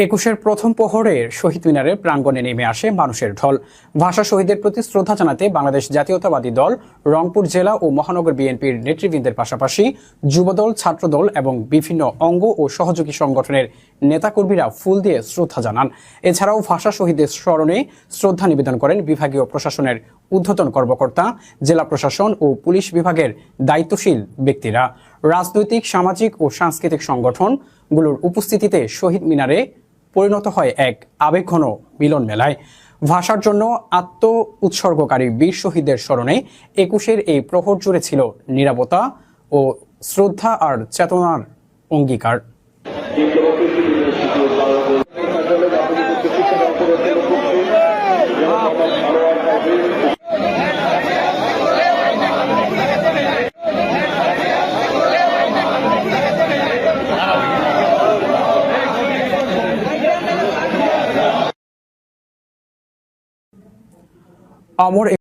একুশের প্রথম প্রহরের শহীদ মিনারের প্রাঙ্গণে নেমে আসে মানুষের ঢল। ভাষা শহীদদের প্রতি শ্রদ্ধা জানাতে বাংলাদেশ জাতীয়তাবাদী দল, রংপুর জেলা ও মহানগর বিএনপির নেতৃবৃন্দের পাশাপাশি যুবদল, ছাত্রদল এবং বিভিন্ন অঙ্গ ও সহযোগী সংগঠনের নেতাকর্মীরা ফুল দিয়ে শ্রদ্ধা জানান। এছাড়াও ভাষা শহীদদের স্মরণে শ্রদ্ধা নিবেদন করেন বিভাগীয় প্রশাসনের ঊর্ধ্বতন কর্মকর্তা, জেলা প্রশাসন ও পুলিশ বিভাগের দায়িত্বশীল ব্যক্তিরা। রাজনৈতিক, সামাজিক ও সাংস্কৃতিক সংগঠনগুলোর উপস্থিতিতে শহীদ মিনারে পরিণত হয় এক আবেগঘন মিলন মেলায়। ভাষার জন্য আত্ম উৎসর্গকারী বীর শহীদদের স্মরণে একুশের এই প্রহর জুড়ে ছিল নীরবতা ও শ্রদ্ধা আর চেতনার অঙ্গীকার। অমর